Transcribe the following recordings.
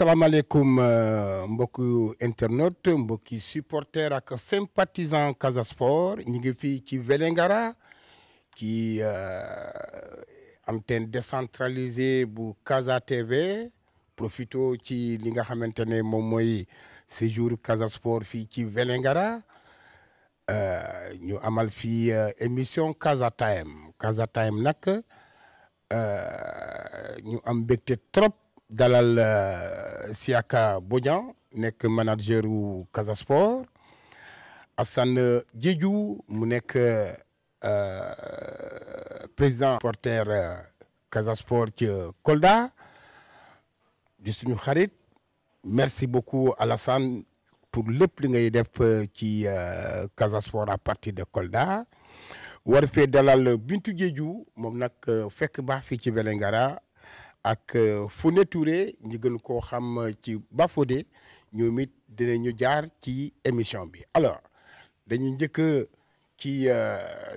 asalaamaaleykum mbokku internaute mbokki supporter ak sympathisant Casa Sport ñi ngi fii ci Vélingara ci antenne décentralisée bu Casa TV profito ci li nga xamante ne moom mooy séjour Casa Sport fii ci Vélingara ñu amal fii émission Casa Time nag ñu am mbégte trop dalal Siaka Bodian nekk manager wu Casa Sport Assane Diédhiou mu nekk président supporter Casa Sport ci Kolda di suñu xarit merci beaucoup Alassane pour lépp li ngay def ci Casa Sport à partir de Kolda war fee dalal Bintu Diédhiou moom nag fekk baax fii ci Vélingara ak Founé Touré ñu gën koo xam ci Bafodé ñoom it dinañu jaar ci émission bi alors dañuy njëkk ci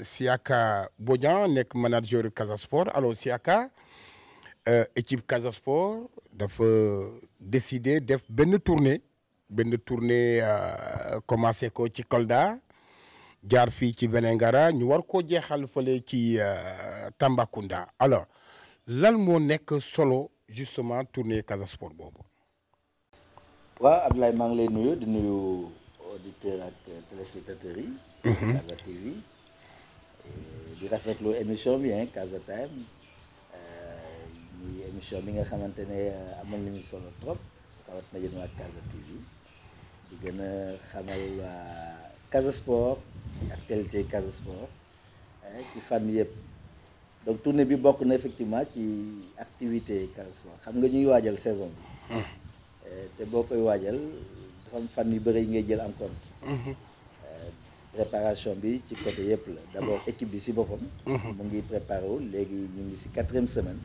Siaka Bodian nekk manager Casa Sport alors Siaka équipe Casa Sport dafa décider def benn tournée commencé ko ci Kolda jaar fii ci Vélingara ñu war koo jeexal fële ci Tambacounda alors lan moo nekk solo justement tournée Casa Sport boobu. waaw Abdoulaye maa ngi lay nuyu di nuyu auditeurs ak téléspectateurs yi. Casa TV di rafetlu émission bi Casa Time muy émission bi nga xamante ne amal nañu solo trop rawat na yéen waa Casa TV di gën a xamal Casa Sport actualité Casa Sport ci fànn yëpp. donc tournée bi bokk na effectivement ci activité Casa Sport xam nga ñuy waajal saison bi te boo koy waajal dafa am fan yu bëri yi ngay jël en compte préparation bi ci côté yëpp la d'abord équipe bi si boppam mu ngi préparé wu léegi ñu ngi si 4e semaine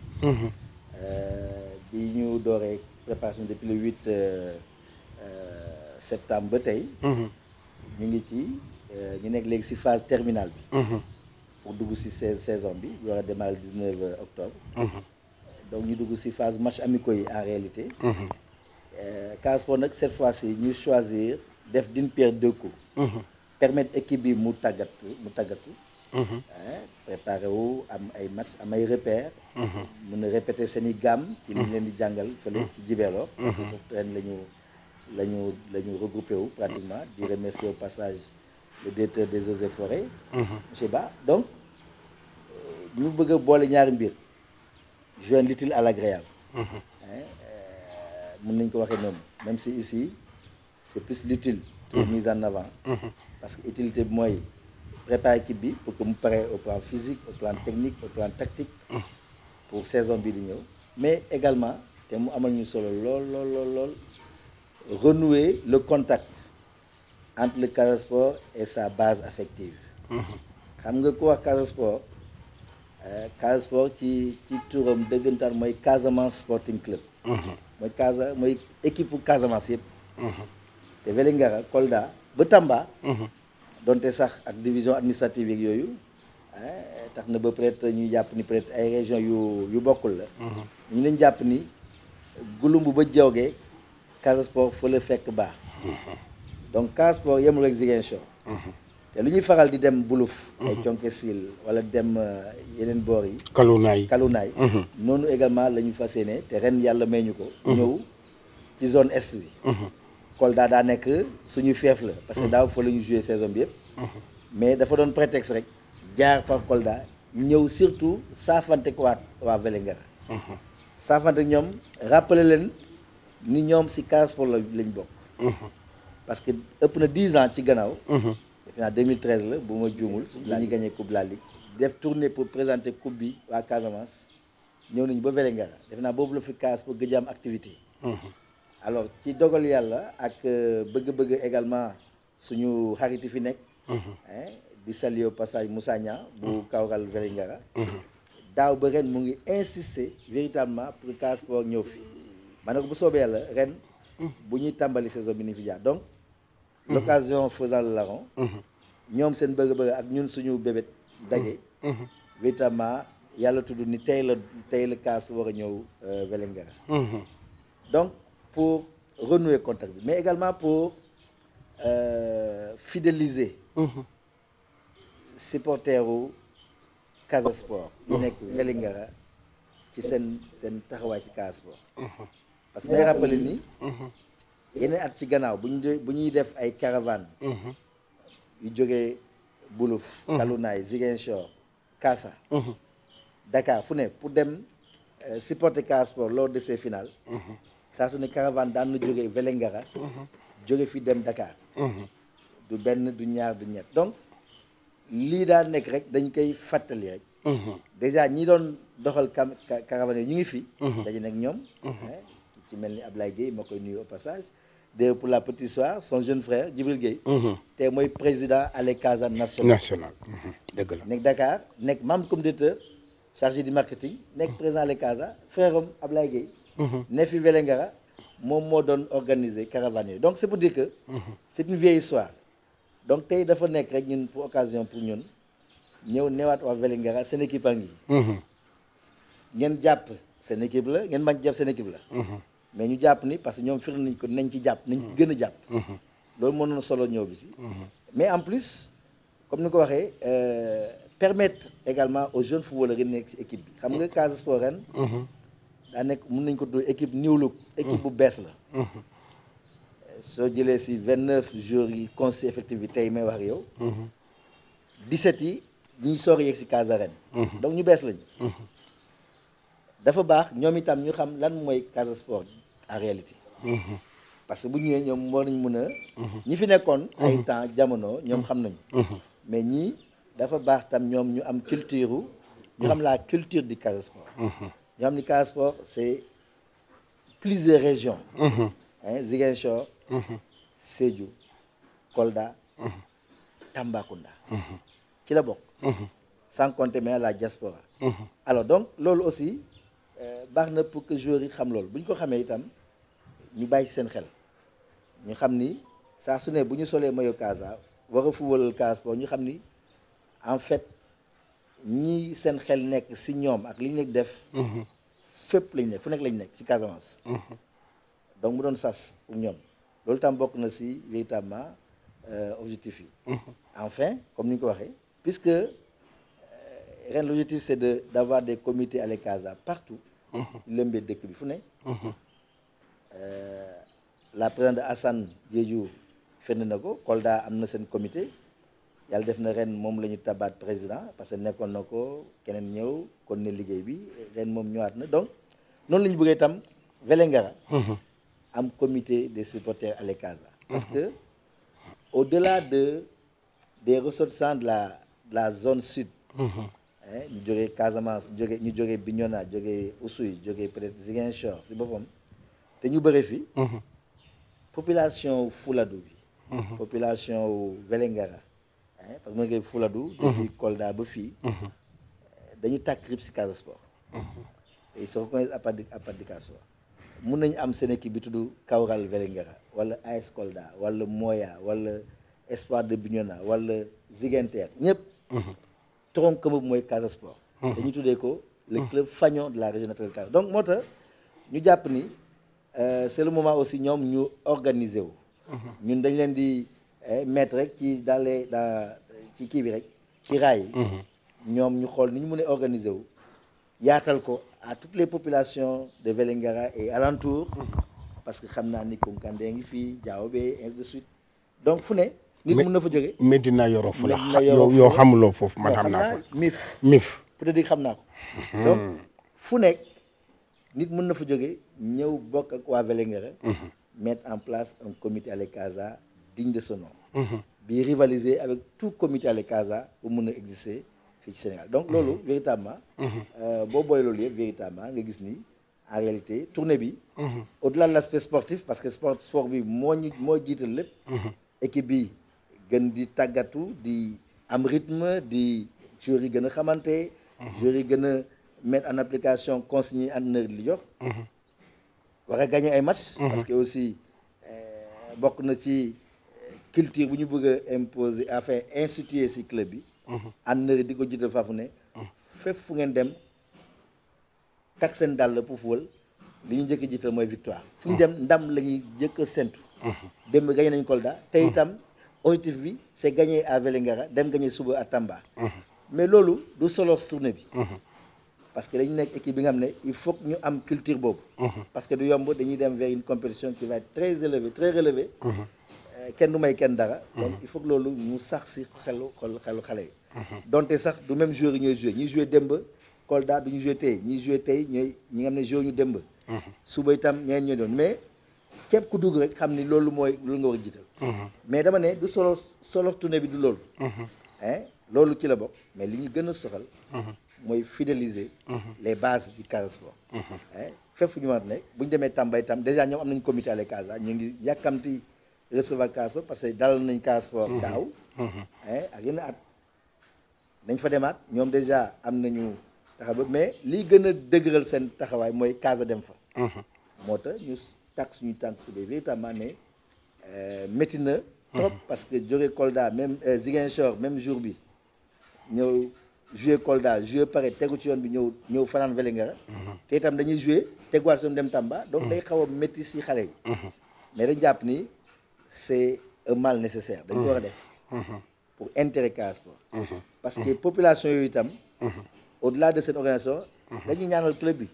bi ñu dooree préparation depuis le 8 septembre ba tey ñu ngi ci ñu nekk léegi si phase terminale bi pour dugg ci saison bi war a démarrer le 19 octobre donc ñu dugg ci phase match amicaux yi en réalité Casa Sport nag cette fois-ci ñu choisir def d'une pierre deux coups permettre équipe bi mu tàggatu préparer wu am ay match am ay repères mën a répéter seen i gamme ci li ñu leen di jàngal fële ci Djibélor parce que foofu ren la ñu regroupé wu pratiquement di remercier au passage le directeur des eaux et forêts monsieur Ba donc ñu bëgg a boole ñaari mbir joindre l'utile à l'agréable mën nañ ko waxee noonu même si ici c'est plus l'utile qui est mise en avant parce que utilité bi mooy préparer équipe bi pour que mu pare au plan physique au plan technique au plan tactique pour saison bi di ñëw mais également te mu amal ñu solo lool renouer le contact entre le Casa Sport et sa base affective xam nga ko wax Casa Sport ci turam dëggantaan mooy Casamance Sporting Club mooy équipe bu Casamance yëpp te Vélingara Kolda ba Tamba donte sax ak division administrative yeeg yooyu tax na ba peut-être ñuy jàpp ni peut-être ay régions yu bokkul la ñu leen jàpp ni Gouloumbou ba Diaogé Casa Sport fa la fekk baax donc Casa Sport yemul ak Ziguinchor te lu ñuy faral di dem Buluf ay Conke Sil wala dem yeneen boor yi Kalunaay noonu également la ñu fas yéene te ren yàlla may ñu ko ñëw ci zone est bi Kolda daa nekk suñu fief la parce que daaw fa la ñu joué saison bi yëpp mais dafa doon prétexte rek jaar par Kolda ñëw surtout saafante ko waa Vélingara saafante ñoom rappeler leen ni ñoom si Casa Sport lañ bokk parce que ëpp na 10 ans ci gannaaw defe naa 2013 la bu ma juumul la ñu gagné coupe la ligue def tournée pour présenter coupe bi waa Casamance ñëw nañu ba Vélingara defe naa boobu la fi Casa Sport gëj am activité alors ci dogal yàlla ak bëgg-bëgg également suñu xarit yi fi nekk di saluer au passage Moussa Niang bu Kawral Vélingara daaw ba ren mu ngi insister véritablement pour que Casa Sport ñëw fi ma ne ko bu soobee yàlla ren bu ñuy tàmbali saison bi ni fi jaar donc l'occasion faisant le larron ñoom seen bëgg-bëgg ak ñun suñu bébét daje véritablement yàlla tudd ni tey la Casa Sport war a ñëw Vélingara donc pour renouer contact bi mais également pour fidéliser supporteru Casa Sport yi nekk Vélingara ci seen taxawaay ci Casa Sport parce que day rappelé ni yeneen at ci gannaaw bu ñuy def ay caravane yu jógee Buluf Kalunaay Ziguinchor Casa Dakar fu ne pour dem supporter Casa Sport lors de ces finales saa su ne caravane daan na jógee Vélingara jóge fi dem Dakar du benn du ñaar du ñett donc lii daa nekk rek dañ koy fàttali rek déjà ñi doon doxal caravane yi ñu ngi fi daje nag ñoom ci mel ni Ablaye Gueye moo koy nuyu au passage de pour la petite histoire son jeune frère Djibril Gueye te mooy président Ale Casa national dëgg la nekk Dakar nekk membre comité chargé du marketing nekk président Ale Casa frère am Ablaye Gueye ne fi Vélingara moom moo doon organiser caravane yooyu donc c'est pour dire que c'est une vieille histoire donc tey dafa nekk rek ñun pour occasion pour ñun ñëw newaat waa Vélingara seen équipe a ngi ngeen jàpp seen équipe la ngeen bañ jàpp seen équipe la mais ñu jàpp ni parce que ñoom firnde nañ ko nañ ci jàpp nañ ci gën a jàpp loolu moo doon solo ñëw bi si mais en plus comme ni ko waxee permettre également aux jeunes footballeurs yi nekk ci équipe bi xam nga Casa Sport ren daa nekk mën nañ ko tuddee équipe new look équipe bu bees la soo jëlee si 29 jours yi constitué effectif bi tey may wax yow 17 yi ñuy soog a yegg si Casa ren donc ñu bees lañu dafa baax ñoom itam ñu xam lan mooy Casa Sport en réalité parce que bu ñëwee ñoom war nañ mën a ñi fi nekkoon ay temps jamono ñoom xam nañu mais ñii dafa baax tam ñoom ñu am culture ñu xam la culture du Casa Sport ñu xam ni Casa Sport c'est plusieurs régions Ziguinchor Sédhiou Kolda Tambacounda ci la bokk sans compter mais la diaspora alors donc loolu aussi baax na pour que joueurs yi xam loolu bu ñu ko xamee itam ñu bàyyi seen xel ñu xam ni saa su ne bu ñu solee maillot Casa war a football Casa Sport ñu xam ni en fait ñi seen xel nekk si ñoom ak li ñu nekk def fépp lañ nekk fu nekk lañ nekk si Casamance donc mu doon sas pour ñoom loolu tam bokk na si véritablement objectif yi enfin comme ni ñu ko waxee puisque ren l'objectif c'est d'avoir des comités à la Casa partout lëmbee dëkk bi fu ne la présidente Assane Diédhiou fenn na ko Kolda am na seen comité yàlla def na ren moom la ñu tabaat président parce que nekkoon na ko keneen ñëw kon ne liggéey bi ren moom ñëwaat na donc noonu la ñu bëggee itam Vélingara am comité des supporters à la Casa parce que au-delà des ressortissants de la zone sud ñu jógee Casamance ñu jógee Bignona jógee Oussouye jógee peut-être Ziguinchor si boppam te ñu bëri fi population Fouladou bi population wu Vélingara parce que mu ngi Fouladou depuis Kolda ba fii dañu tàkk rib si Casa Sport et ils se reconnaissent à partir de Casa Sport mun nañu am seen équipe bi tudd Kawral Vélingara wala AS Kolda wala Moya wala Espoir de Bignona wala Ziguinchor ñëpp tronc commun mooy Casa Sport dañu tuddee ko le club fanion de la région naturelle Casa donc moo tax ñu jàpp ni c'est le moment aussi ñoom ñu organiser wu ñun dañ leen di mettre rek ci ci kii bi rek ci raay yi ñoom ñu xool ni ñu mën a organiser wu yaatal ko à toutes les populations de Vélingara et alentour parce que xam naa ni Koukandé ngi fii Diaobé ainsi de suite donc fu ne nit mën na fa jóge Medina Yoro fu la yoo xamuloo foofu man xam naa ko mif peut-être xam naa ko donc fu nekk nit mën na fa jóge ñëw bokk ak waa Vélingara mettre en place un comité à la Casa digne de ce nom bi rivaliser avec tout comité à la Casa bu mën a exister fii ci Sénégal donc loolu véritablement boo boolee loolu yëpp véritablement nga gis ni en réalité tournée bi au-delà de l'aspect sportif parce que sport bi moo jiital lépp équipe bi gën di tàggatu di am rythme di joueurs yi gën a xamante joueurs yi gën a mettre en application consignes entraîneur li jox war a gagner ay match parce que aussi bokk na ci culture bu ñu bëgg a imposer enfin instituer ci club bi entraîneur yi di ko jiital faafu ne fépp fu ngeen dem tak seen dàll pour football li ñu njëkk a jiital mooy victoire fu ñu dem ndam la ñuy njëkk a séntu démb gagné nañu Kolda te itam objectif bi c'est gagner à Vélingara dem gagner suba à Tamba mais loolu du solo tournée bi parce que dañu nekk équipe bi nga xam ne il faut que ñu am culture boobu parce que du yomb dañuy dem vers une compétition qui va être très élevée très relevée kenn du may kenn dara donc il faut que loolu ñu sax si xelu xale yi donte sax du même joueur yi ñooy joué ñi joué démb Kolda du ñu joué tey ñi joué tey ñooy ñi nga xam ne joué ñu démb suba itam ñeneen ñooy doon mais képp ku dugg rek xam ni loolu mooy loolu nga war a jiital mais dama ne du solo tournée bi du loolu loolu ci la bokk mais li ñu gën a soxal mooy fidéliser les bases du Casa Sport fépp fu ñu war nekk bu ñu demee Tamba itam déjà ñoom am nañu comité à Casa ñu ngi yàkkamti recevoir Casa Sport parce que dalal nañ Casa Sport daaw ak yenn at nañ fa demaat ñoom déjà am nañu taxaw mais lii gën a dëgëral seen taxawaay mooy Casa dem fa moo tax ñu takk suñu tànk de véritablement ne métti na trop parce que jóge Kolda même Ziguinchor même jour bi ñëw joué Kolda joué pare tegu ci yoon bi ñëw fanaan Vélingara te itam dañuy joué teguwaat suñu dem Tamba donc day xaw a métti si xale yi mais dañ jàpp ni c'est un mal nécessaire dañ ko war a def pour intérêt Casa Sport parce que population yooyu itam au-delà de cette organisation dañuy ñaanal club bi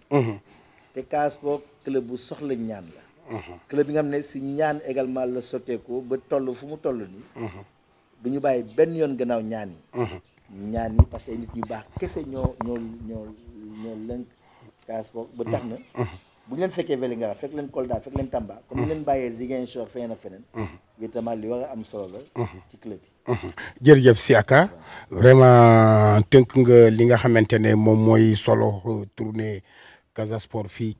te Casa Sport club bu soxla ñaan la club bi nga xam ne si ñaan également la sotteekoo ba toll fu mu toll nii du ñu bàyyi benn yoon gannaaw ñaan yi parce que nit ñu baax kese ñoo lënk Casa Sport ba tax na bu ñu leen fekkee Vélingara fekk leen Kolda fekk leen Tamba comme ñu leen bàyyee Ziguinchor feneen ak feneen évidemment li war a am solo la ci club bi jërëjëf Siaka vraiment tënk nga li nga xamante ne moom mooy solo tournée Casa Sport fii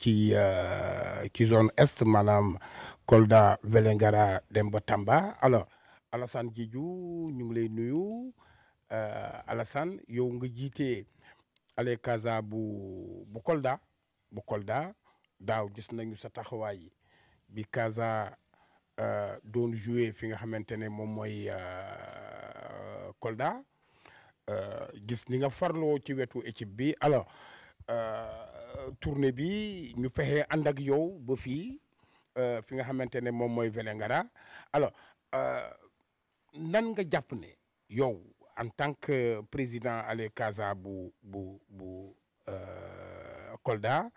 ci zone est maanaam Kolda Vélingara dem ba Tamba alors Alassane Diédhiou ñu ngi lay nuyu Alassane yow nga jiite ale Casa bu Kolda daaw gis nañu sa taxawaay bi Casa doon joué fi nga xamante ne moom mooy Kolda gis ni nga farloo ci wetu équipe bi alors tournée bi ñu fexe ànd ak yow ba fii fi nga xamante ne moom mooy Vélingara alors nan nga jàpp ne yow en tant que président ale Casa bu Kolda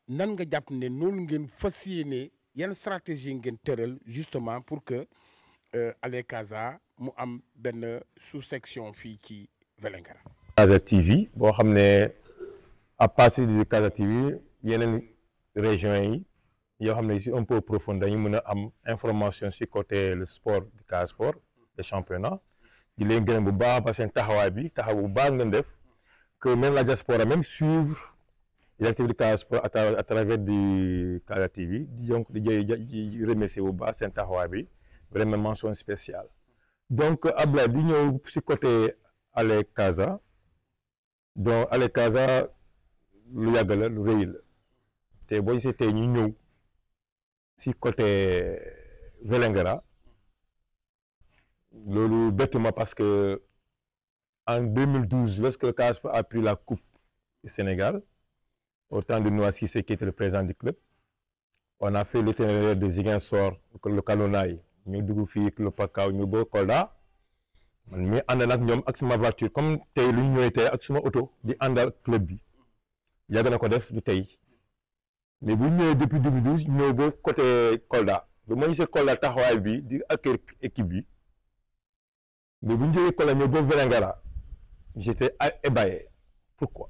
nan nga jàpp ne noonu ngeen fas yéene yan stratégie ngeen tëral justement pour que ale Casa mu am benn sous-section fii ci Vélingara. Casa TV boo xam ne à partir de Casa TV yeneen régions yi yoo xam ne si un peu profond dañu mën a am information si côté le sport du Casa Sport le championnat di leen gërëm bu baax ba seen taxawaay bi taxaw bu baax ngeen def que même la diaspora même suivre les activités du Casa Sport à travers du Casa TV donc di remercier bu baax seen taxawaay bi vraiment mention spéciale donc Ablaye di ñëw si côté ale Casa donc ale Casa lu yàgg la lu rëy la te boo gisee tey ñu ñëw si côté Vélingara loolu bettu ma parce que en 2012 lorsque le Casa Sport a pris la coupe du Sénégal au temps de Noah Cissé qui était le président du club on a fait l'itinéraire de Ziguinchor le Kalonaay ñu dugg fii le Pakao ñu ba Kolda man mi ànd nag ñoom ak suma voiture comme tey lu ñu ñëwee tey ak suma oto di àndal club bi yàgg na ko def du tey mais bu ñëwee depuis 2012 ñëw ba côté Kolda ba ma gisee Kolda taxawaay bi di accueillir équipe bi mais bu ñu jógee Kolda ñëw ba Vélingara j'étais ébahi pourquoi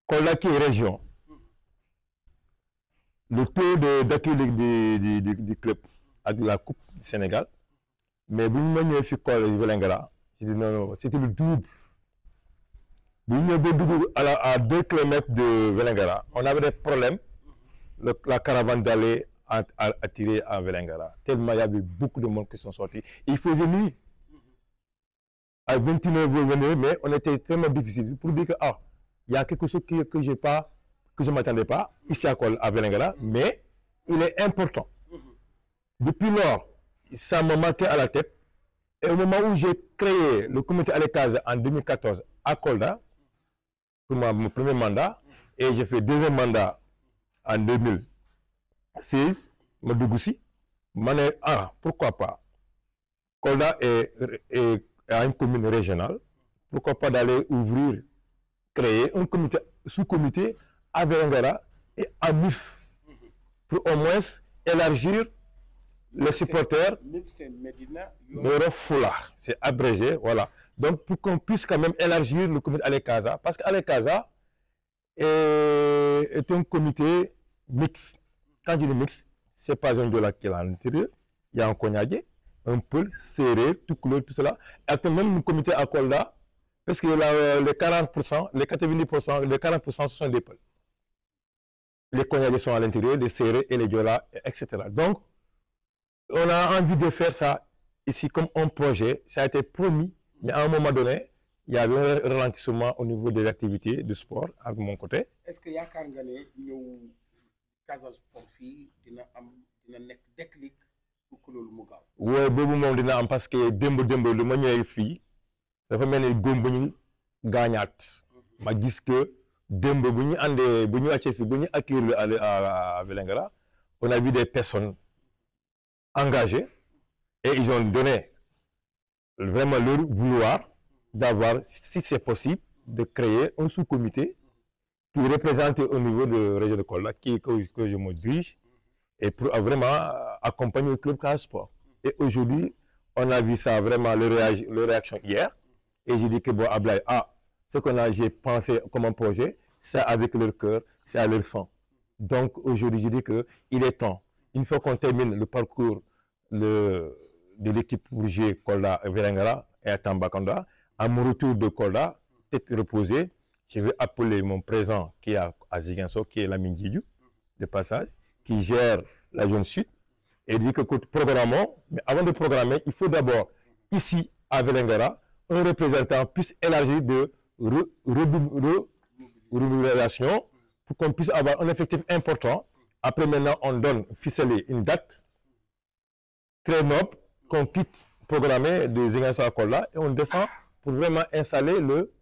Kolda qui est région le taux d'accueil du club avec la coupe du Sénégal mais bu ñu ma ñëwee fi Kolda Vélingara j'ai dit non c'était le double bu ñu ñëwee ba dugg à 2 kilomètres de Vélingara on avait des problèmes la caravane d'aller attirer à Vélingara tellement il y avait beaucoup de monde qui sont sortis il faisait nuit à 21h mais on était tellement difficile pour dire que il y a quelque chose que je m'attendais pas ici à Vélingara mais il est important depuis lors ça me manquait à la tête et au moment où j'ai créé le comité ale Casa en 2014 à Kolda pour mon premier mandat et j'ai fait deuxième mandat en 2016 ma dugg si ma ne pourquoi pas Kolda est à une commune régionale, pourquoi pas d'aller créer un comité, sous-comité à Vélingara et à MIF pour au moins élargir les supporters de Fula, c'est abrégé, voilà. Donc pour qu'on puisse quand même élargir le comité Alekaza, parce qu'Alekaza est un comité mixte. Quand je dis mixte, c'est pas un Diola qui est à l'intérieur, il y a un Konyadé, un Peul, Serré, tout couleur, tout cela. Et même le comité à Kolda, parce que les 40%, les 90%, les 40% ce sont des Peuls. Les Konyadés sont à l'intérieur, les Serrés et les Diola, etc. Donc, on a envie de faire ça ici comme un projet. Ça a été promis, mais à un moment donné, il y avait un ralentissement au niveau des activités de sport à mon côté. Est-ce que yaakaar nga ne ñëw Casa Sport fii dina nekk déclic pour que loolu mu gaaw? Oui, boobu moom dina am parce que démb lu ma ñëwee fii dafa mel ni góom bu ñu gaañaat. Ma gis que démb bu ñu àndee bu ñu wàccee fii bu ñu accueillir à Vélingara, on a vu des personnes engagés et ils ont donné vraiment leur vouloir d'avoir, si c'est possible, de créer un sous-comité qui représente au niveau de la région de Kolda, que je me dirige, et pour vraiment accompagner le club Casa Sport. Et aujourd'hui, on a vu ça vraiment, le réaction hier, et j'ai dit que bon, Ablaye, ce j'ai pensé comme un projet, c'est avec leur cœur, c'est à leur sang. Donc aujourd'hui, j'ai dit qu'il est temps, une fois qu'on termine le parcours de l'équipe Bourgier, Kolda, Vélingara et à Tambacounda, à mon retour de Kolda, tête reposée, je vais appeler mon présent qui est à Ziguinchor, qui est Lamine Diédhiou, de passage, qui gère la zone sud, et dit que programmons, mais avant de programmer, il faut d'abord, ici à Vélingara, un représentant puisse élargir de renouvelation pour qu'on puisse avoir un effectif important. Après maintenant, on donne ficeler une date très noble qu'on quitte programmer de Ziguinchor à Kolda et on descend pour vraiment installer le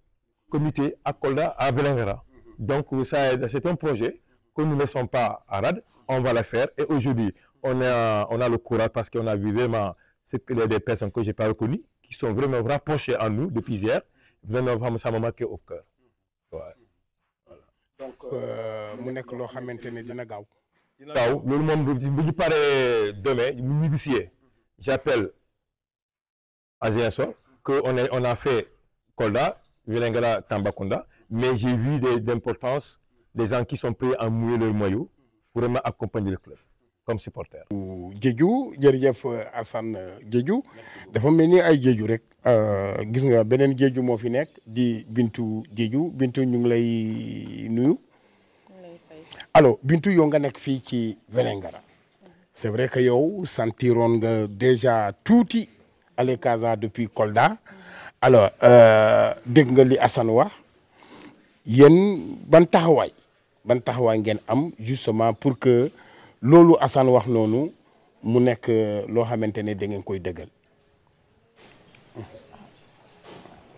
comité à Kolda à Vélingara. Donc c'est un projet que nous ne laissons pas à rade, on va le faire et aujourd'hui on a le courage parce qu'on a vu vraiment des personnes que je n'ai pas reconnues qui sont vraiment rapprochées à nous depuis hier, vraiment ça m'a marqué au cœur. Ouais. Voilà. Donc mu nekk loo xamante ne dina gaaw. Gaaw loolu moom bu ñu paree demain mu ñibbisee j'appelle à Ziguinchor qu'on a fait Kolda, Vélingara, Tambacounda, mais j'ai vu d'importance des gens qui sont prêts à mouiller leur maillot pour vraiment accompagner le club comme supporter. Diédhiou jërëjëf Assane Diédhiou dafa mel ni ay Diédhiou rek gis nga beneen Diédhiou moo fi nekk di Bintu Diédhiou Bintu ñu ngi lay nuyu. Alors Bintu yow nga nekk fii ci Vélingara c'est vrai que yow sentiroon nga déjà tuuti Alekaza depuis Kolda alors dégg nga li Assane wax yéen ban taxawaay ngeen am justement pour que loolu Assane wax noonu mu nekk loo xamante ne da ngeen koy dëggal.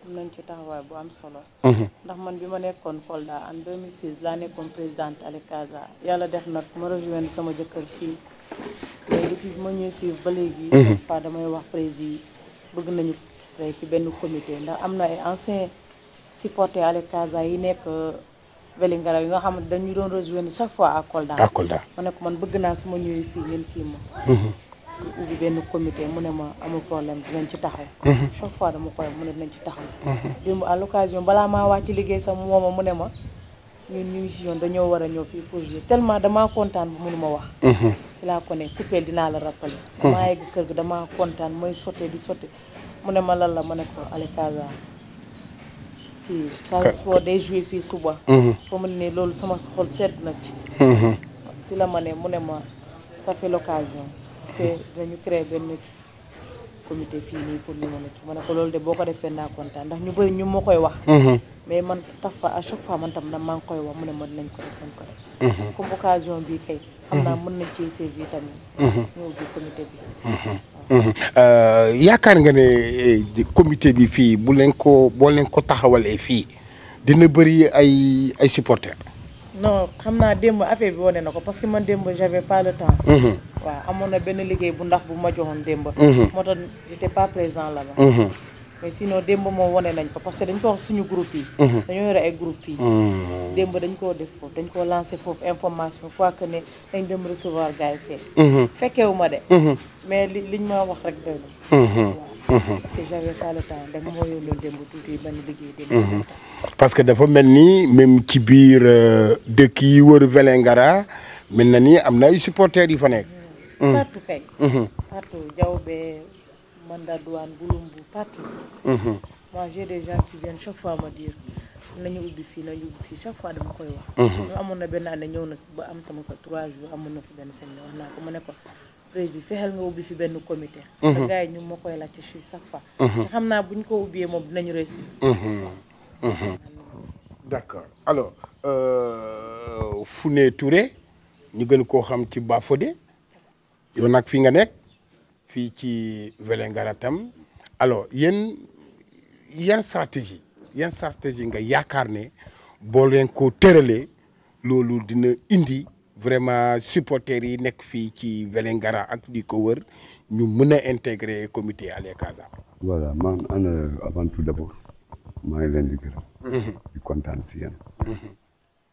nañ ci taxawaay bu am solo. ndax man bi ma nekkoon Kolda en 2006 laa nekkoon présidente Alekaza yàlla def nag ma rejoindre sama jëkkër fii léegi depuis bi ma ñëwee fii ba léegi. parfois damay wax président bëgg nañu créer ci benn comité ndax am na ay anciens supporters Alekaza yi nekk Vélingara yi nga xam ne dañu doon rejoindre chaque fois à Kolda. ma ne ko man bëgg naa su ma ñëwee fii ngeen kii ma. ubbi benn comité mu ne ma amul problème dinañ ci taxaw. chaque fois dama koy mu ne dinañ ci taxaw. démb à l'occasion balaa maa wàcc liggéey sax mooma mu ne ma ñun ñu ngi si yoon dañoo war a ñëw fii pour jouer tellement damaa kontaan bu mënu ma wax. si laa ko ne coupé dinaa la rappeler. damaa yegg kër gi damaa kontaan mooy sottee di sotti mu ne ma lan la ma ne ko Alekaza kii Casa Sport day jouer fii suba. foo mu ne loolu sama xol sedd na ci. si la ma ne mu ne ma ça fait l'occasion. parce que dañu créé benn comité fii nii pour ñu mën a ci ma ne ko loolu de boo ko defee naa kontaan ndax ñu bëri ñu ma koy wax. mais man tafa à chaque fois man tam maa ngi koy wax mu ne ma dinañ ko def comme occasion bii kay. xam naa mën nañ ci saisir tamit. ñëw bi comité bi. yaakaar nga ne comité bi fii boo leen ko taxawalee fii dina bëri ay supporters. non xam naa démb affaire bi wane na ko parce que man démb j'avais pas le temps. waaw amoon na benn liggéey bu ndax bu ma joxoon démb. moo tax j'étais pas présent là-bas. mais sinon démb moom wane nañ ko parce que dañ ko wax suñu groupe yi. dañoo yore ay groupe fii. démb dañ koo def foofu dañ koo lancé foofu information quoi que ne dañ dem recevoir gars yi fee. fekkewu ma de. mais liñ ma wax rek doy na. parce que j'avais pas le temps dem moo yónnoon démb tuuti bañ liggéey démb. parce que dafa mel ni même ci biir dëkk yi wër Vélingara mel na ni am na ay supporters yu fa nekk. partout kay. partout Diaobé Manda Douane Gouloumbou partout. moi j'ai des gens qui viennent chaque fois me dire nañu ubbi fii chaque fois dama koy wax. ñu amoon na benn année ñëw na ba am sama ko 3 jours amoon na fi benn semaine wax naa ko ma ne ko président fexeel nga ubbi fi benn comité. te gars yi ñu ma koy laajte chaque fois. te xam naa bu ñu ko ubbee moom dinañu réussir. d'accord alors Founé Touré ñu gën koo xam ci Bafodé yow nag fi nga nekk fii ci Vélingara tam alors yan stratégie nga yaakaar ne boo leen ko tëralee loolu dina indi vraiment supporters yi nekk fii ci Vélingara ak di ko wër ñu mën a intégrer comité Allez Casa. voilà man avant tout d'abord maa ngi leen di gërëm. di kontaan si yéen.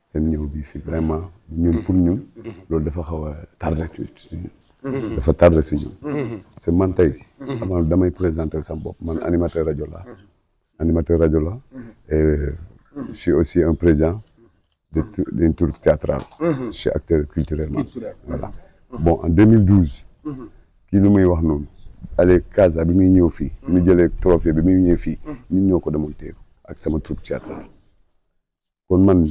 seen ñëw bi fii vraiment ñun pour ñun. loolu dafa xaw a tardé suñu. dafa tardé si ñun. c'est man tey. avant damay présenter sama bopp man animateur rajo la. et je suis aussi un président d'une troupe théâtrale. je suis acteur culturellement. voilà bon en 2012. kii lu muy wax noonu. Allez Casa bi muy ñëw fii. bi muy jëlee trophée bi muy ñëw fii. ñun ñoo ko demoon teeku ak sama troupe théâtrale. kon man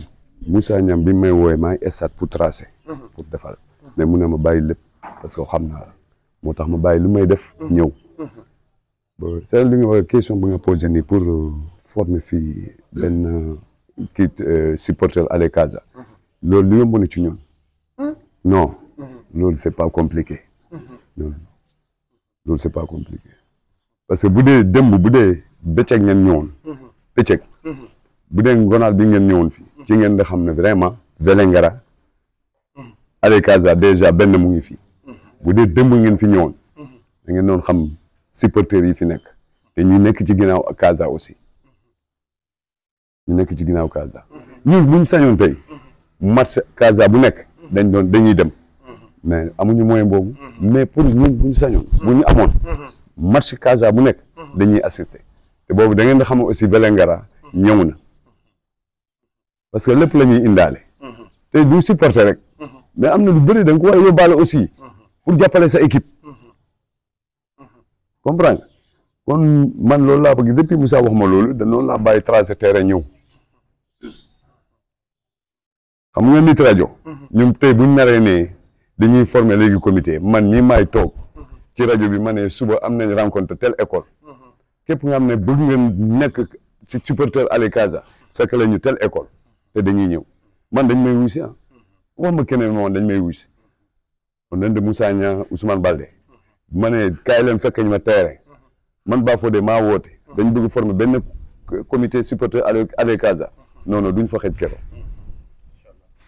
Moussa Niam bi may woowee maa ngi stade pour tracer. pour defal mais mu ne ma bàyyi lépp parce que xam naa la moo tax ma bàyyi lu may def ñëw. bon c'est li nga wax question bu nga posé nii pour former fii benn kii supporter Allez Casa. loolu lu yomb na ci ñun. non loolu c'est pas compliqué. loolu c'est pas compliqué parce que bu dee démb bu dee bëccëg ngeen ñëwoon. bëccëg bu dee ngonaal bi ngeen ñëwoon fii. ci ngeen da xam ne vraiment Vélingara Allez Casa déjà benn mu ngi fii. bu dee démb ngeen fi ñëwoon. da ngeen doon xam supporters yi fi nekk. te ñu nekk ci ginnaaw Casa aussi. ñu nekk ci ginnaaw Casa. ñun bu ñu sañoon tey. match Casa bu nekk. dañuy dem. mais amuñu moyen boobu. mais pour ñun bu ñu sañoon. bu ñu amoon. match Casa bu nekk. dañuy assister. te boobu da ngeen di xam aussi Vélingara ñëw na. parce que lépp la ñuy indaale. te du supporter rek. mais am na lu bëri da nga ko war a yóbbaale aussi. pour jàppale sa équipe. comprendre kon man loolu laa bëgg depuis Moussa wax ma loolu da noonu laa bàyyi tracé terrain ñëw. xam nga nit rajo. ñun tey bu ñu naree ne dañuy former léegi comité man mii maay toog. ci rajo bi ma ne suba am nañ rencontre telle école. képp nga xam ne bëgg ngeen nekk ci supporter Allez Casa fekk la ñu telle école te dañuy ñëw man dañ may wuy si wax ma keneen moom dañ may wuy si kon dañ de Moussa Niang Ousmane Balde ma ne kaay leen fekk ñu ma terrain man Bafodé maa woote dañ bëgg former benn comité supporter Allez Casa non non duñ fa xëj keroog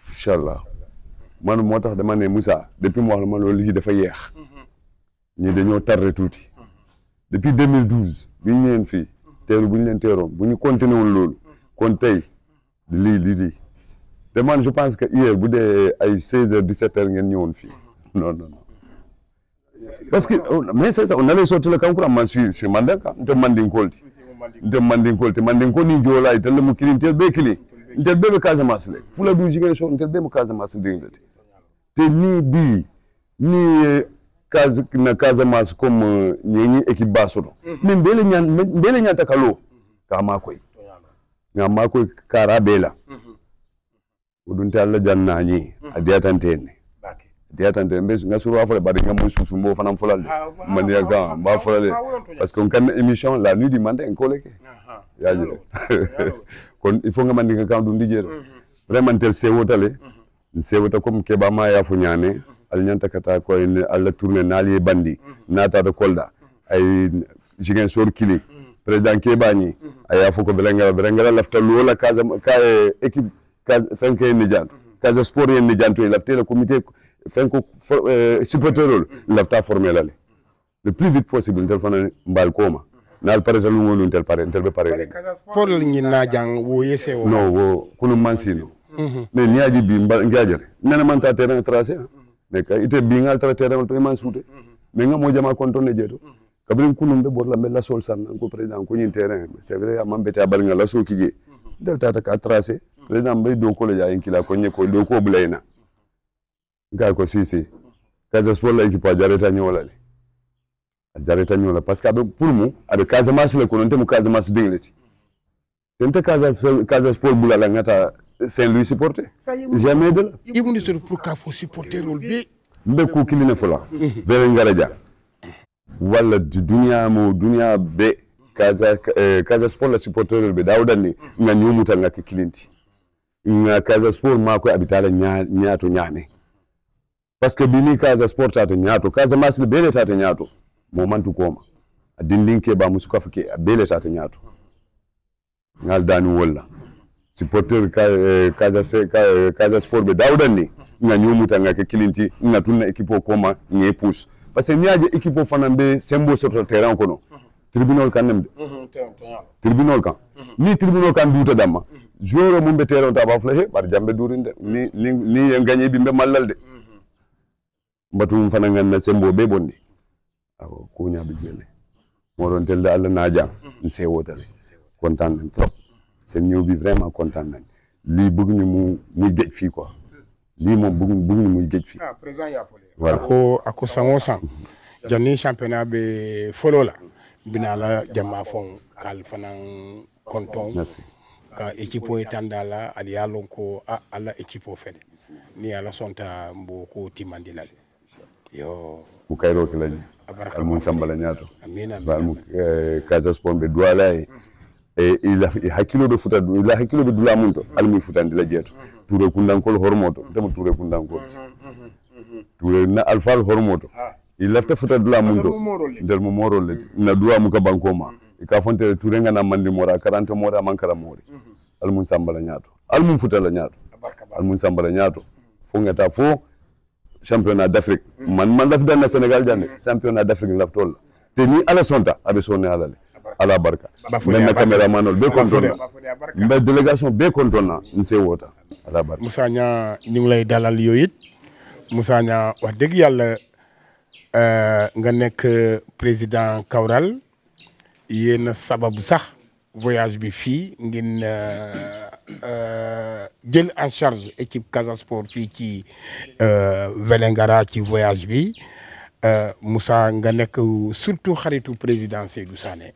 incha allah man moo tax dama ne Moussa depuis mu wax la ma loolu lii dafa yeex ñi dañoo tardé tuuti depuis 2012 bi ñu ñëween fii teeru bu ñu leen teeroon bu ñu continué woon loolu kon tey lii te man je pense que hier bu dee ay 16h 17h ngeen ñëwoon fii non parce que mais c'est ça on allait sortir le kankuran man suis mandinka nte mandinkolti te mandinko ni joolay telle mo kilin tel be kili ntel be Casamance le fula du jigéen so ntel be mo Casamance dinglete te ni bi ni na Casamance comme ñi équipe basoto min bele ñaan takalo kama koy kara bela odun ta Allah janna ñi adiyatantene mbe nga suru afole bari nga moy susu mbo fanam folal man ya ga ba folale parce que on kan émission la nuit du matin en collecte ya ji kon il faut nga man nga kan du ndijero vraiment tel sewota comme keba ma ya fu ñane al ñanta kata ko al tourner nali bandi nata de Kolda ay jigen sor kili président keba ni ay afu ko Vélingara lafta lola Casa ka équipe Casa fenke ni jant Casa Sport yen ni janto il lafté le comité fenko supporterol lafta former la le plus vite possible tel fana mbal koma nal pare talu ngonu tel pare tel be pare Sport la ñi na jang wo yese wo no wo kunu mansino mais niaji bi mbal ngajare nana man ta terrain tracé mais ka ite bi ngal tra terrain to man soute mais ngamo jama kontonne jeto kabrin kunum be bor la be la sol san ko président ko ñin terrain c'est vrai am beta bal nga la so kije del tata ka tracé président bay do ko le jaay kila ko ñe ko do ko bulayna ga ko sisi Casa Sport la équipe jareta ñola le jareta ñola parce que pour mu abe Casamance le ko non te mu Casamance dingleti tente Casa Sport bulala ngata Saint-Louis supporter jamais de là ibundi sur pour ka fo supporter rol bi mbe ko kiline fola vere ngaraja wala dunia be Casa Sport la supporter be dawdani nga nyumuta nga kilinti nga Casa Sport mako abitala nyaato nyame parce que bini Casa Sport tata nyaato Casamance le bele tata nyaato momentu koma adindinke ba musuka fike bele tata nyaato ngal dani wala supporter Casa Sport be dawdani nga nyumuta nga kilinti nga tunna equipe koma nge pousse parce que niaje équipe fanambe sembo sur terrain kono tribunal kan nemde tribunal kan ni tribunal kan duuta damma joueur mum be terrain ta ba fla he bar jambe durinde ni gagné bi be malal de batum fana ngan sembo be bonde aw ko nya be jele mo don telde Allah naja se wotale content nañ trop sen ñew bi vraiment content nañ li bëgg ñu muy gëj fi quoi li mom bëgg ñu muy gëj fi président ya folé voilà ako sango sang jani championnat be folola binala jama fon kal fanan konton merci ka équipe tandala ali yalon ko ala équipe fede ni ala sonta mbo ko timandila yo mu kayro ke lañu al mun sambala ñaato amina ba mu Casa Sport be douala e il hakilo be futa il hakilo be dula munto al muy futandi la jeeto touré kundankol hormoto dama touré kundankol touré na alfal hormoto il lafta futa dula munto del mo morol le na dua mu ka bankoma ka fonte touré ngana mandi mora 40 mora mankara mori al mun sambala ñaato al mun futa la ñaato al mun sambala ñaato fo ngata fo championnat d'Afrique man laf dan na Sénégal jande championnat d'Afrique laf tol te ni ala sonta abe sonne ala le ala barka men cameraman be kontona mbe délégation be kontona nse wota ala barka Moussa Nia ñu ngi lay dalal yoyit Moussa Nia wax deug yalla nga nek président Kawral yéen sababu sax voyage bi fii ngeen jël en charge équipe Casa Sport fii ci Vélingara ci voyage bi Moussa nga nekk surtout xaritu président Seydou Sané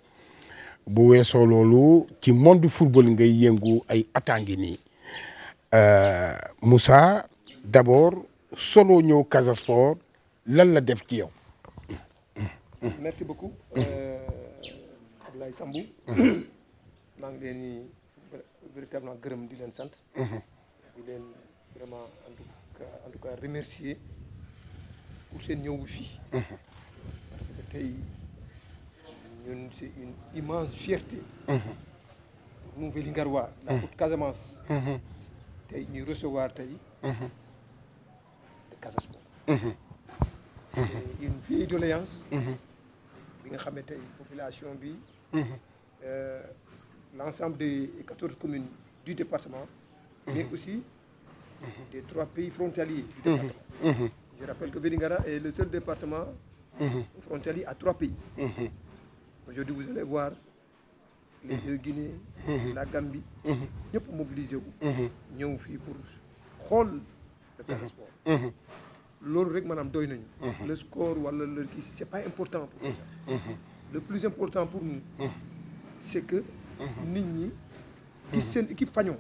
bu weesoo loolu ci monde football ngay yëngu ay atangi nii Moussa d'abord solo ñëw Casa Sport lan la def ci yow. Merci beaucoup Ablaye Sambou maa ngi leen di véritablement gërëm di leen sant di leen vraiment en tout cas remercier pour seen ñëw bi fii parce que tey ñun c'est une immense fierté pour nous Vélingarois la toute Casamance tey ñuy recevoir tey de Casa Sport c'est une vieille doléance bi nga xam ne tey population bi l'ensemble des 14 communes du département mais aussi des 3 pays frontaliers du département. Je rappelle que Vélingara est le seul département frontalier à 3 pays. Aujourd'hui vous allez voir les deux Guinées, la Gambie, ñëpp mobilisé wu ñëw fii pour xool le Casa Sport. Loolu rek maanaam doy nañu. Le score wala le kii c'est pas important pour nous. Le plus important pour nous c'est que nit ñi gis seen équipe fañon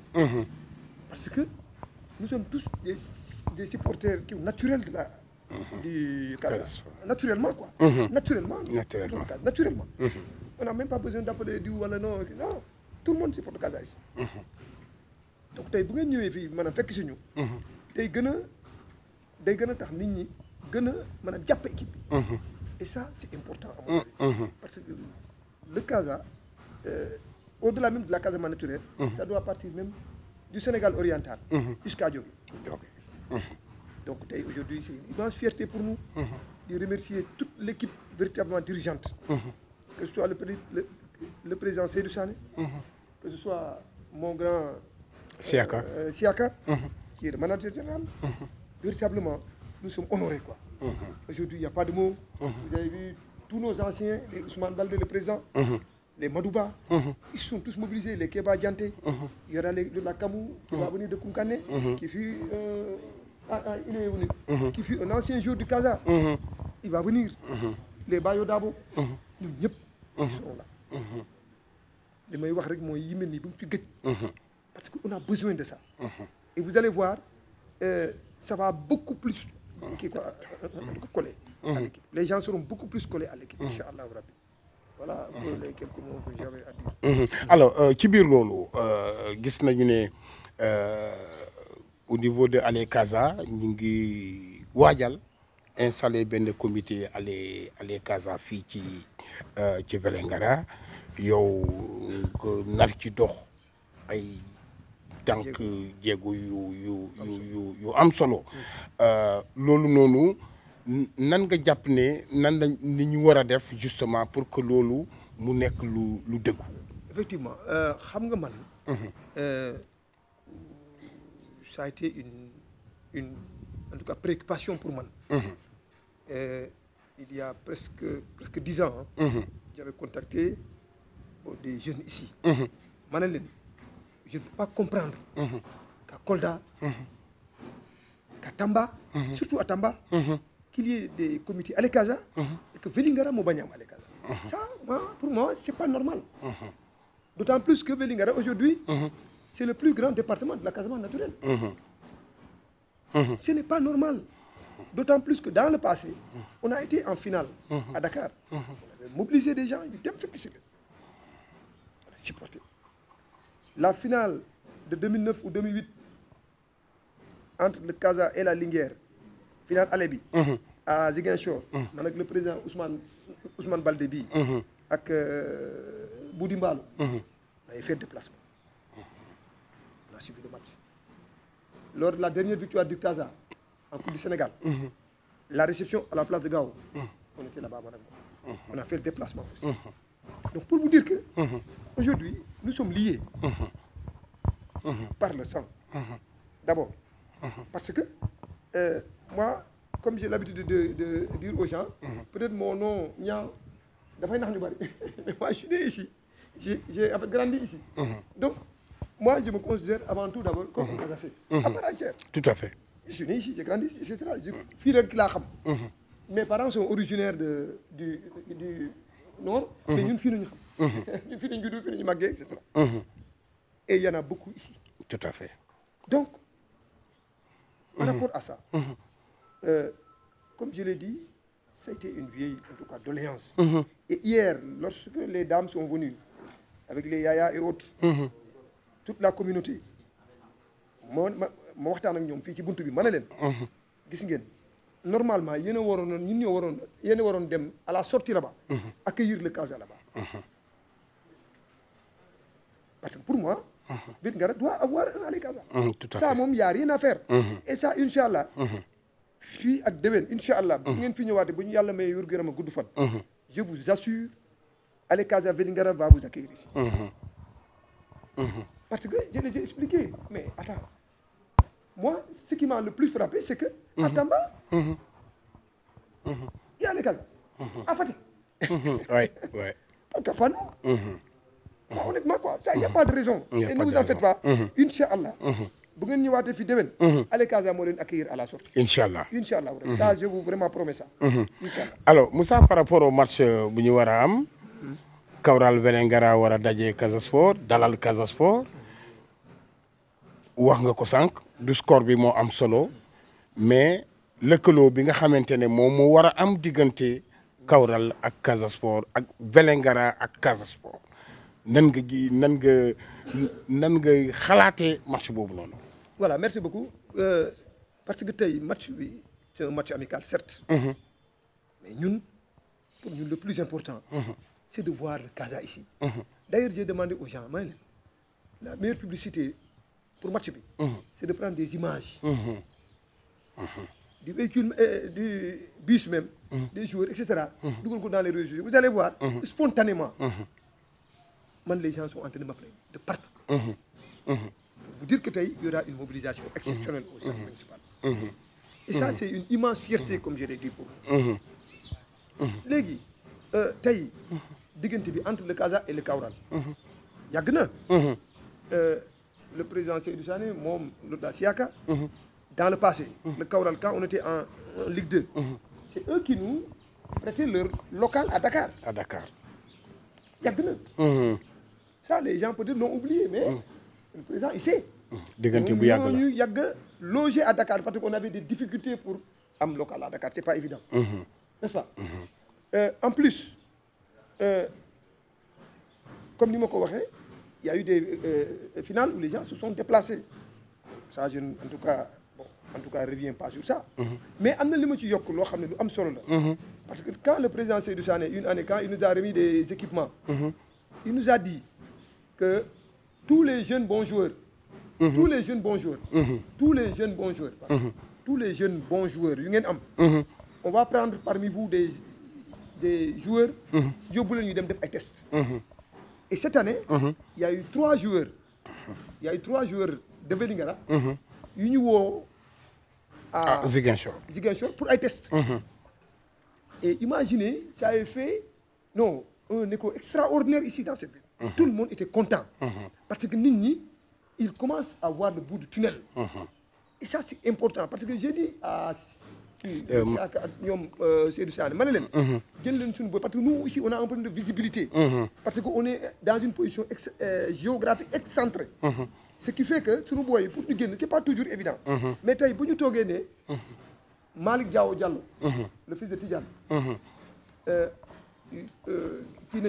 parce que nous sommes tous des supporters qui naturels de la du Casa naturellement quoi naturellement on n'a même pas besoin d'appeler du wala non tout le monde supporte Casa ici donc tey bu ngeen ñëwee fii maanaam fekk si ñu day gën a tax nit ñi gën a maanaam jàpp équipe bi et ça c'est important à mon avis parce que le Casa au-delà même de la Casamance naturelle ça doit partir même du Sénégal oriental jusqu'à Diogué. Donc aujourd'hui, c'est une immense fierté pour nous de remercier toute l'équipe véritablement dirigeante, que ce soit le président Seydou Sané, que ce soit mon grand Siaka, qui est le manager général. Véritablement, nous sommes honorés, quoi. Aujourd'hui, il n'y a pas de mots. Vous avez vu tous nos anciens, les Ousmane Baldé, le président, les Madouba, ils sont tous mobilisés, les Keba Dianté, il y aura le Lakamou qui va venir de Koumkane, qui fut qui fut un ancien joueur du Casa, il va venir. Les Bayo Dabo, nous ils sont là. Les meilleurs parce qu'on a besoin de ça. Et vous allez voir, ça va beaucoup plus coller à l'équipe. Les gens seront beaucoup plus collés à l'équipe, Inch'Allah Rabbi. Voilà un peu les quelques mots que j'avais à dire. Alors, ci biir loolu gis nañu ne au niveau de Allez Casa ñu ngi waajal installé benn comité Allez Casa fii ci Vélingara yow nga nar ci dox ay tànk jéego yu am solo loolu noonu nan nga jàpp ne nan la ni ñu war a def justement pour que loolu mu nekk lu dëggu. Effectivement xam nga man ça a été une en tout cas préoccupation pour moi. Il y a presque 10 ans, j'avais contacté des jeunes ici. Manalen, je ne peux pas comprendre qu'à Kolda, qu'à Tamba, surtout à Tamba, qu'il y ait des comités Allez Casa et que Vélingara Mobanyam Allez Casa. Ça, pour moi, c'est pas normal. D'autant plus que Vélingara aujourd'hui, c'est le plus grand département de la Casamance naturelle. Ce n'est pas normal. D'autant plus que dans le passé, on a été en finale à Dakar. On avait mobilisé des gens, ils étaient supportés. La finale de 2009 ou 2008, entre le Casa et la Linguère, finale Alébi, à Ziguinchor, avec le président Ousmane Baldé avec Boudimbalo, on avait fait le déplacement. On a suivi le match. Lors de la dernière victoire du Casa en Coupe du Sénégal, la réception à la place de Gao, on était là-bas, on a fait le déplacement aussi. Donc pour vous dire que aujourd'hui, nous sommes liés par le sang. D'abord, parce que moi, comme j'ai l'habitude de dire aux gens, peut-être mon nom, mais moi je suis né ici, j'ai en fait grandi ici. Donc, moi je me considère avant tout d'abord comme un Casacé, à part entière. Tout à fait. Je suis né ici, j'ai grandi ici, etc. Mes parents sont originaires du Nord, mais nous sommes etc. Et il y en a beaucoup ici. Tout à fait. Donc, par rapport à ça, comme je l'ai dit, ça a été une vieille, en tout cas, doléance. Et hier, lorsque les dames sont venues, avec les yaya et autres, toute la communauté, normalement, il y a dem à la sortie là-bas, accueillir le Casa là-bas. Parce que pour moi, Vélingara doit avoir un Allez Casa. Ça, il n'y a rien à faire. Et ça, Inch'Allah, fii ak déwén Inch'Allah, bu ngeen fi ñëwaatee bu ñu Yàlla may wér gu yaram gudd fan, je vous assure, Allez Casa Vélingara va vous accueillir ici. Parce que je les ai expliqué. Mais attends, moi, ce qui m'a le plus frappé, c'est que à Tamba, il y a Allez Casa. À Fatick. Oui. Pourquoi pas non? Ça, honnêtement, quoi. Ça, il n'y a pas de raison. Et ne vous en faites pas. Inch'Allah. Bu ngeen ñëwaatee fi déwén. Allez Casa moo leen accueillir à la sortie. Inch'Allah. Inch'Allah. Ça, je vous vraiment promets ça. Inch'Allah. Alors, Moussa, par rapport au match bu ñu war a am, Kawral Vélingara war a daje Casa Sport, dalal Casa Sport. Wax nga ko sànq du score bi moo am solo mais lëkkaloo bi nga xamante ne moom moo war a am diggante Kawral ak Casa Sport ak Vélingara ak Casa Sport nan nga xalaatee match boobu noonu. Voilà, merci beaucoup. Parce que tey match bi c'est un match amical certes. Mais ñun pour ñun le plus important. C'est de voir le Casa ici. D'ailleurs j'ai demandé aux gens la meilleure publicité pour match bi. C'est de prendre des images. Du véhicule, du bus même, des joueurs, etc. Dans les réseaux. Vous allez voir, spontanément, les gens sont en train de m'appeler de partout. Pour vous dire qu'il y aura une mobilisation exceptionnelle au centre municipal. Et ça, c'est une immense fierté, comme je l'ai dit pour vous. Légui, entre le Casa et le Kaural, il y a le président Seydou Sané, l'autre Siaka, dans le passé, le Kaural, quand on était en Ligue 2, c'est eux qui nous prêtaient leur local à Dakar. À Dakar. Il y a ça, les gens peut-être l'ont oublié, mais le président, il sait. Il y a logé à Dakar parce qu'on avait des difficultés pour un local à Dakar, c'est pas évident. N'est-ce pas? En plus, comme nous l'avons dit, il y a eu des finales où les gens se sont déplacés. Ça, je, en tout cas, reviens pas sur ça. Mais il y a parce que quand le président Seydou Sané, une année, quand il nous a remis des équipements, il nous a dit que tous les jeunes bons joueurs, tous les jeunes bons joueurs, on va prendre parmi vous des joueurs qui ont voulu faire des tests. Et cette année, il y a eu 3 joueurs. Il y a eu 3 joueurs de Vélingara. Ils ont à Ziguinchor pour un test. Et imaginez, ça a fait un écho extraordinaire ici dans cette ville. Tout le monde était content. Parce que Nini, il commence à voir le bout du tunnel. Et ça, c'est important. Parce que j'ai dit à Seydou Sané, parce que nous, ici, on a un peu de visibilité. Parce qu'on est dans une position géographique excentrée. Ce qui fait que, pour nous gagner, ce n'est pas toujours évident. Mais pour nous gagner, Malik Diao Diallo, le fils de Tidjane, le fils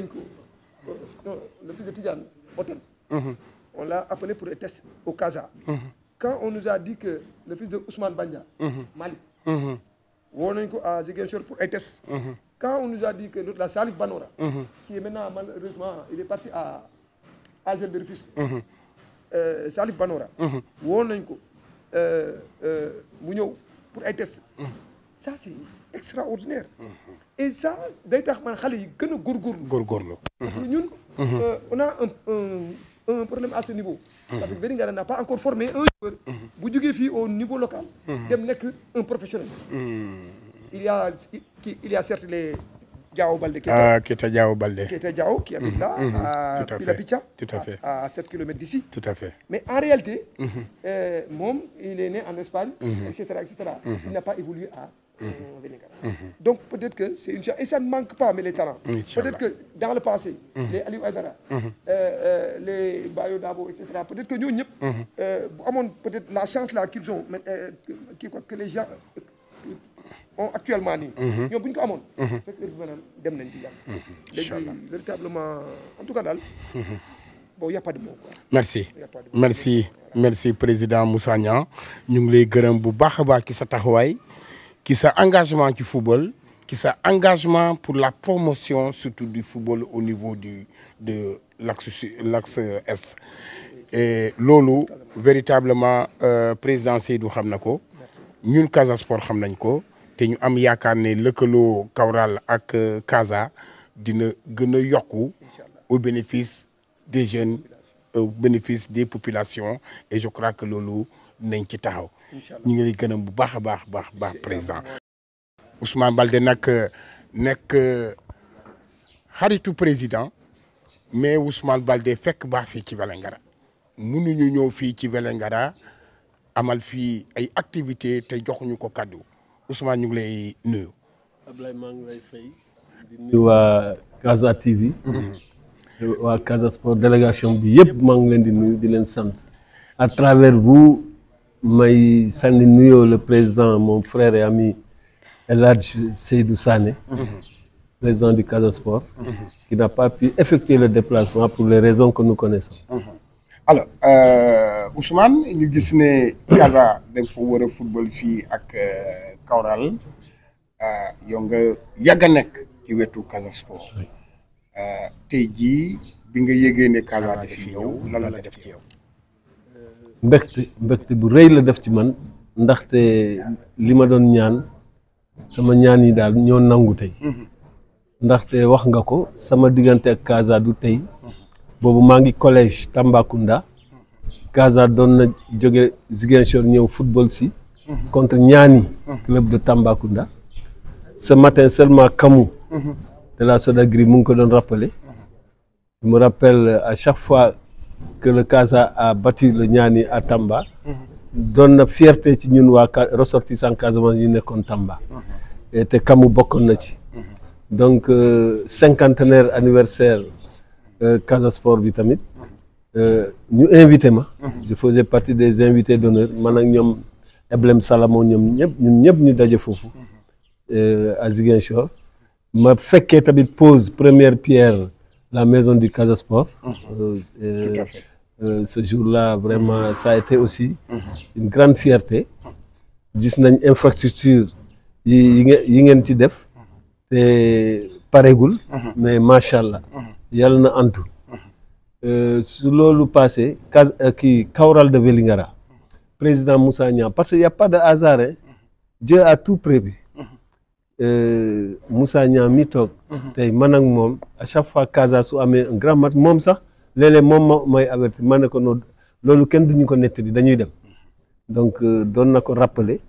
de Tidjane, on l'a appelé pour un test au Casa. Quand on nous a dit que le fils de Ousmane Banja, Malik, on a à Ziguinchor pour un test. Quand on nous a dit que la Salif Banora, qui est maintenant malheureusement, il est parti à Agel de Rufisque, Salif Banora, on a pour un test. Ça, c'est extraordinaire. Et ça, d'ailleurs, on a un problème à ce niveau. Parce que Vélingara n'a pas encore formé un joueur. Vous dites au niveau local, un professionnel. Il y a certes les Diao Baldé qui habite là, à Pilapicha, à 7 km d'ici. Tout à fait. Mais en réalité, il est né en Espagne, etc. Il n'a pas évolué à Vélingara. Donc peut-être que c'est une chose, et ça ne manque pas, mais les talents. Peut-être que dans le passé, les Aliou Aïdara, les Bayo Dabo, etc., peut-être que nous, peut-être la chance là qu'ils ont, que les gens ont actuellement, nous avons véritablement, en tout cas, bon, il n'y a pas de mots. Merci. Merci, président Moussa Niang. Nous les gërëm bu baax a baax ki sa taxawaay, qui sa engagement du football, qui sa engagement pour la promotion surtout du football au niveau de l'axe Est. Et lolo, véritablement, président Seydou xam na ko, ñun Casa Sport xam nañ ko, te ñu am yaakaar ne lëkkaloo Kaural ak Casa dina gën a yokku au bénéfice des jeunes, au bénéfice des populations, et je crois que lolo nañ ci taxaw. ñu ngi lay gënam bu baax a baax président Ousmane Baldé nag nekk xaritu président, mais Ousmane Baldé fekk baax fii ci Vélingara mënuñu ñëw fii ci Vélingara amal fii ay activité te joxuñu ko kaddu. Ousmane ñu ngi lay nuyu. Ablaye maa ngi lay fay di nuyu waa Casa TV. waa Casa Sport délégation bi yëpp maa ngi leen di nuyu di leen sant à travers vous. May sànni nuyoo le président, mon frère et ami El Hadj Seydou Sané, président du Casa Sport, qui n'a pas pu effectuer le déplacement pour les raisons que nous connaissons. Alors, Ousmane, nous avons vu Casa de football fii ak Kaural, yow nga yàgg a nekk ci wetu Casa Sport. Tey jii bi nga yëgee ne Casa def fi yow lan la def ci yow. mbégte bu rëy la def ci man ndaxte li ma doon ñaan sama ñaan yi daal ñoo nangu tey ndaxte wax nga ko sama diggante ak Casa du tey boobu maa ngi collège Tambacounda Casa doon na jóge Ziguinchor ñëw football si contre Niani club de Tambacounda ce matin seulement Kamou de la Sodagri mu ngi ko doon rappeler je me rappelle à chaque fois que le Casa a battu le Niani à Tamba doon na fierté ci ñun waa ressortissant Casamance ñu nekkoon Tamba te Kamou bokkoon na ci donc cinquantenaire anniversaire Casa Sport bi tamit ñu invité ma je faisais partie des invités d'honneur man ak ñoom Eblem Salamo ñun ñëpp ñu daje foofu à Ziguinchor ma fekkee tamit pose première pierre la maison du Casa Sport ce jour-là vraiment ça a été aussi une grande fierté gis nañ infrastructure yi ngeen ci def te paregul mais macha allah yàlla na antu su loolu passé Kawral de Vélingara président Moussa Niang parce que y a pas de hasard hein. Dieu a tout prévu Moussa Niang mi toog tey man ak moom à chaque fois Casa su amee un grand match moom sax léeg-léeg moom mooy averti ma ne ko noonu loolu kenn duñu ko nettali dañuy dem donc doon na ko rappeler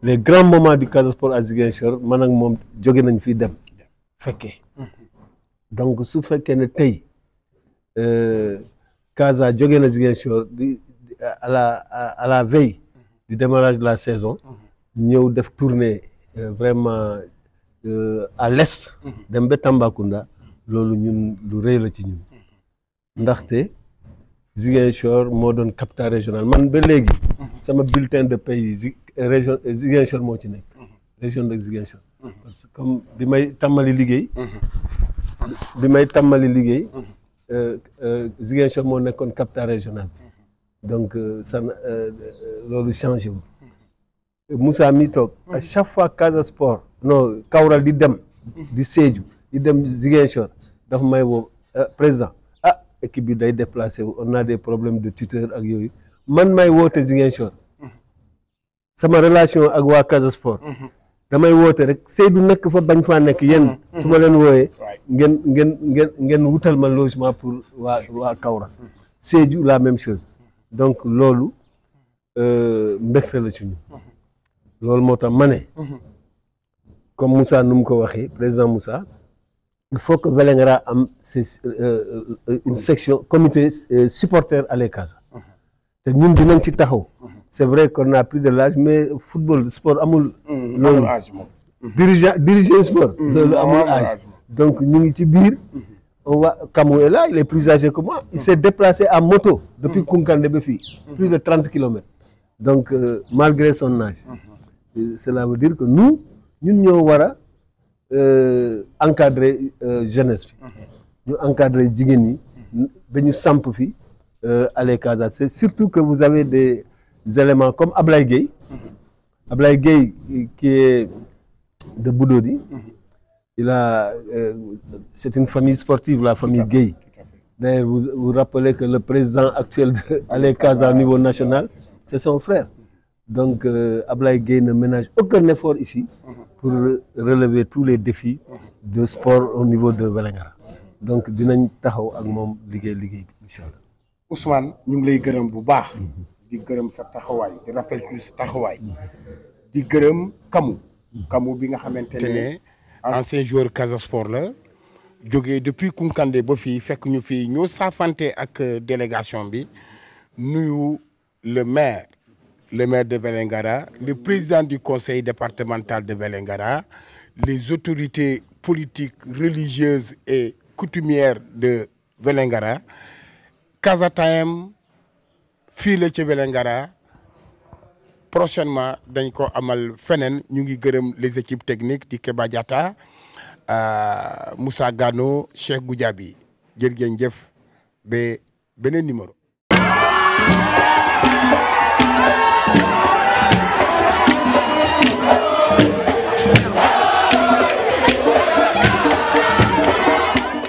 les grands moments du Casa Sport à Ziguinchor man ak moom jóge nañ fii dem fekkee donc su fekkee ne tey Casa jóge na Ziguinchor di à la veille du démarrage de la saison ñëw def tournée vraiment à l'est dem ba Tambacounda loolu ñun lu rëy la ci ñun ndaxte Ziguinchor moo doon capitale régionale man ba léegi sama bulletin de pays région Ziguinchor moo ci nekk région de Ziguinchor parce que comme bi may tàmmali liggéey Ziguinchor moo nekkoon capitale régionale donc ça loolu changé wu Moussa mi toog à chaque fois Casa Sport non Kawral di dem di Sédhiou di dem Ziguinchor dafa may woo président équipe bi day déplacé wu on a des problèmes de tuteur ak yooyu man may woote Ziguinchor sama relation ak waa Casa Sport damay woote rek Seydou nekk fa bañ faa nekk yéen su ma leen wooyee ngeen wutal ma logement pour waa Kawral Sédhiou la même chose donc loolu mbégte la ci ñun loolu moo tax ma ne comme Moussa nu mu ko waxee président Moussa il faut que Vélingara am une section comité supporter Allez Casa te ñun dinañ ci taxaw c'est vrai qu'on a pris de l'âge mais football sport amul loolu diriger sport loolu amul âge donc ñu ngi ci biir on va Kamou est là il est plus âgé que moi il s'est déplacé à moto depuis Koukandé ba fii plus de 30 kilomètres donc malgré son âge cela veut dire que ñun ñoo war a encadrer jeunesse bi ñu encadrer jigéen ñi ba ñu samp fi Allez Casa c'est surtout que vous avez des éléments comme Ablaye Gueye qui est de Boudodi il a c'est une famille sportive la famille Gueye d'ailleurs vous rappelez que le président actuel de Allez Casa au niveau national c'est son frère donc Ablaye Gueye ne ménage aucun effort ici pour relever tous les défis de sport au niveau de Vélingara donc dinañ taxaw ak moom liggéey bi incha allah. Ousmane ñu ngi lay gërëm bu baax di gërëm sa taxawaay di rafetlu sa taxawaay di gërëm Kamou bi nga xamante ne ancien joueur Casa Sport la jógee depuis Koukandé ba fii fekk ñu fii ñoo saafante ak délégation bi nuyu le maire de Vélingara, le président du conseil départemental de Vélingara, les autorités politiques, religieuses et coutumières de Vélingara. Casa Time fii la ci Vélingara prochainement dañ ko amal feneen ñu ngi gërëm les équipes techniques di Keba Diatta Moussa Gano Cheikh Goudiaby jërë ngeen jëf ba beneen numéro.